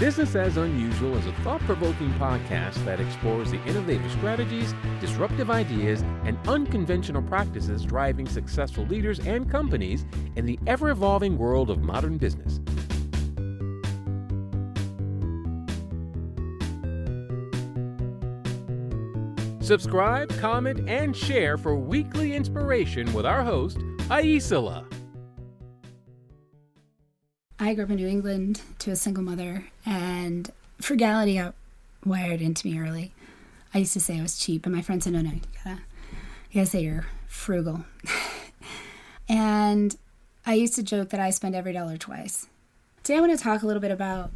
Business as Unusual is a thought-provoking podcast that explores the innovative strategies, disruptive ideas, and unconventional practices driving successful leaders and companies in the ever-evolving world of modern business. Subscribe, comment, and share for weekly inspiration with our host, Aisala. I grew up in New England to a single mother, and frugality got wired into me early. I used to say I was cheap, and my friend said, no, you gotta say you're frugal. And I used to joke that I spend every dollar twice. Today I want to talk a little bit about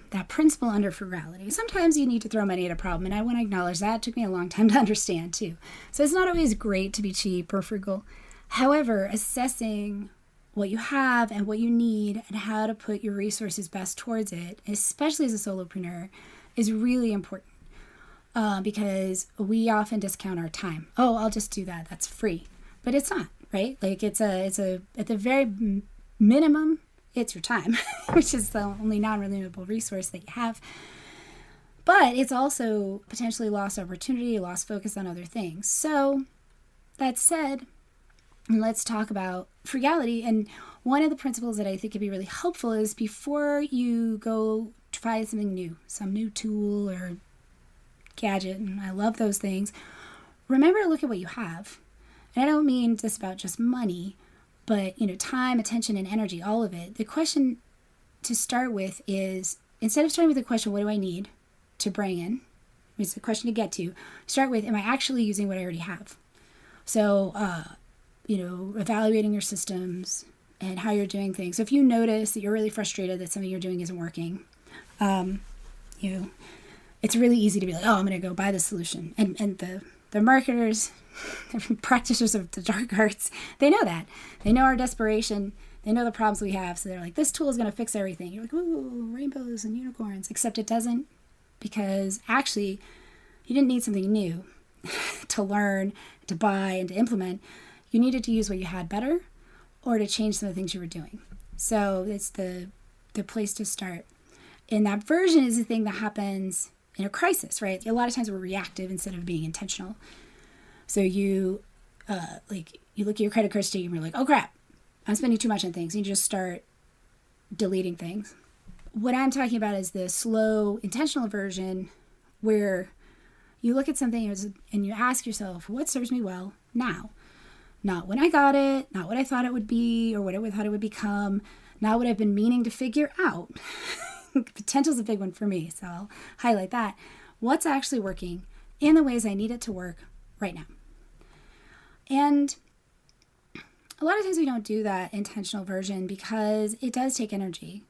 that principle under frugality. Sometimes you need to throw money at a problem, and I want to acknowledge that. It took me a long time to understand, too. So it's not always great to be cheap or frugal. However, assessing what you have and what you need and how to put your resources best towards it, especially as a solopreneur, is really important because we often discount our time. Oh, I'll just do that. That's free. But it's not, right? Like it's a at the very minimum, it's your time, which is the only non-renewable resource that you have. But it's also potentially lost opportunity, lost focus on other things. So that said, let's talk about frugality. And one of the principles that I think could be really helpful is before you go try something new, some new tool or gadget, and I love those things, remember to look at what you have. And I don't mean just about just money, but time, attention, and energy, all of it. The question to start with is, instead of starting with the question, what do I need to bring in? It's the question to get to. Start with, am I actually using what I already have? So, evaluating your systems and how you're doing things. So if you notice that you're really frustrated that something you're doing isn't working, it's really easy to be like, oh, I'm going to go buy the solution. And the marketers, the practitioners of the dark arts, they know that. They know our desperation. They know the problems we have. So they're like, this tool is going to fix everything. You're like, ooh, rainbows and unicorns. Except it doesn't, because actually you didn't need something new to learn, to buy, and to implement. You needed to use what you had better or to change some of the things you were doing. So it's the place to start. And that version is the thing that happens in a crisis, right? A lot of times we're reactive instead of being intentional. So you look at your credit card statement and you're like, oh crap, I'm spending too much on things. And you just start deleting things. What I'm talking about is the slow, intentional version where you look at something and you ask yourself, what serves me well now? Not when I got it, not what I thought it would be or what I thought it would become, not what I've been meaning to figure out. Potential is a big one for me, so I'll highlight that. What's actually working in the ways I need it to work right now? And a lot of times we don't do that intentional version because it does take energy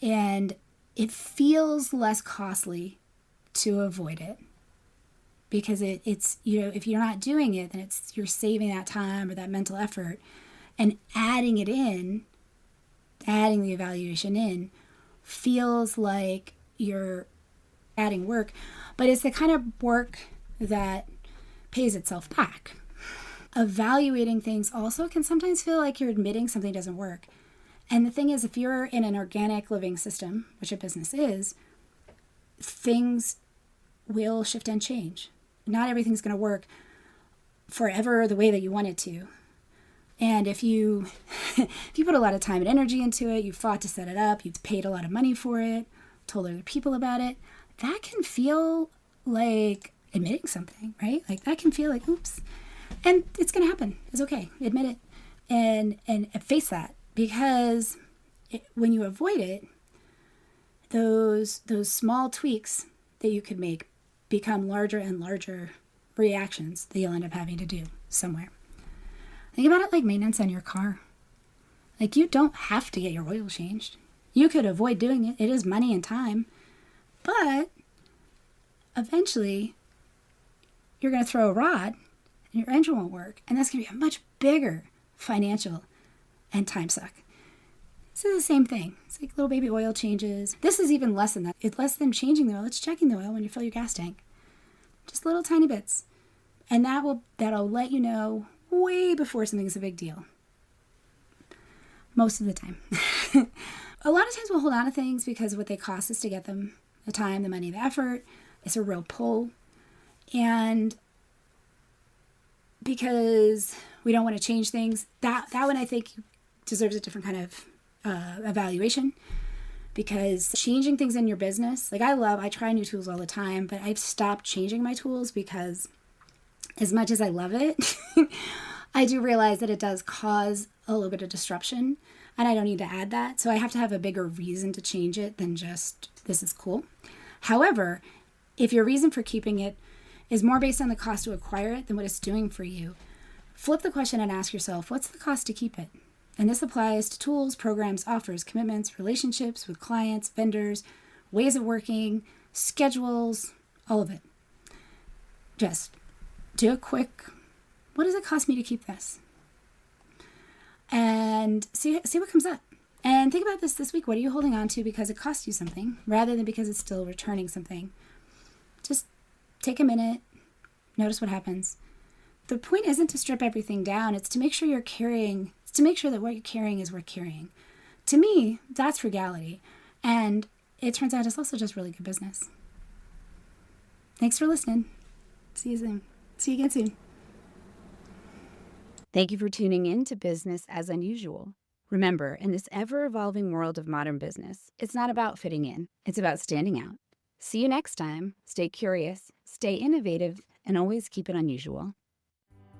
and it feels less costly to avoid it. Because it's if you're not doing it, then you're saving that time or that mental effort and adding the evaluation in feels like you're adding work, but it's the kind of work that pays itself back. Evaluating things also can sometimes feel like you're admitting something doesn't work. And the thing is, if you're in an organic living system, which a business is, things will shift and change. Not everything's going to work forever the way that you want it to. And if you put a lot of time and energy into it, you fought to set it up, you've paid a lot of money for it, told other people about it, that can feel like admitting something, right? Like that can feel like, oops. And it's going to happen. It's okay. Admit it and face that, because when you avoid it, those small tweaks that you could make become larger and larger reactions that you'll end up having to do somewhere. Think about it like maintenance on your car. Like, you don't have to get your oil changed. You could avoid doing it. It is money and time. But eventually, you're going to throw a rod and your engine won't work. And that's going to be a much bigger financial and time suck. This is the same thing. It's like little baby oil changes. This is even less than that. It's less than changing the oil. It's checking the oil when you fill your gas tank. Just little tiny bits. And that'll let you know way before something's a big deal. Most of the time. a lot of times we'll hold on to things because of what they cost us to get them, the time, the money, the effort. It's a real pull. And because we don't want to change things, that one I think deserves a different kind of evaluation. Because changing things in your business, like I try new tools all the time, but I've stopped changing my tools because as much as I love it, I do realize that it does cause a little bit of disruption, and I don't need to add that. So I have to have a bigger reason to change it than just, this is cool. However, if your reason for keeping it is more based on the cost to acquire it than what it's doing for you, flip the question and ask yourself, what's the cost to keep it? And this applies to tools, programs, offers, commitments, relationships with clients, vendors, ways of working, schedules, all of it. Just do a quick, what does it cost me to keep this? And see what comes up. And think about this week. What are you holding on to because it cost you something rather than because it's still returning something? Just take a minute, notice what happens. The point isn't to strip everything down. It's to make sure to make sure that what you're carrying is worth carrying. To me, that's frugality. And it turns out it's also just really good business. Thanks for listening. See you again soon. Thank you for tuning in to Business as Unusual. Remember, in this ever-evolving world of modern business, it's not about fitting in. It's about standing out. See you next time. Stay curious, stay innovative, and always keep it unusual.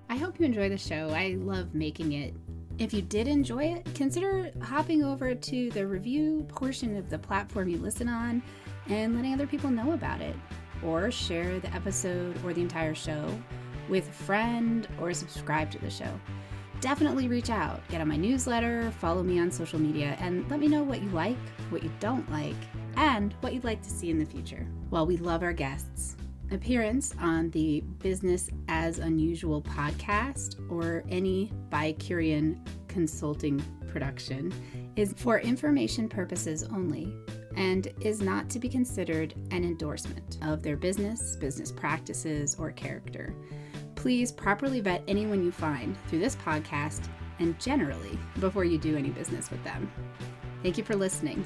I hope you enjoy the show. I love making it. If you did enjoy it, consider hopping over to the review portion of the platform you listen on and letting other people know about it. Or share the episode or the entire show with a friend or subscribe to the show. Definitely reach out, get on my newsletter, follow me on social media, and let me know what you like, what you don't like, and what you'd like to see in the future. While we love our guests, appearance on the Business as Unusual podcast or any Bicurean consulting production is for information purposes only and is not to be considered an endorsement of their business practices, or character. Please properly vet anyone you find through this podcast and generally before you do any business with them. Thank you for listening.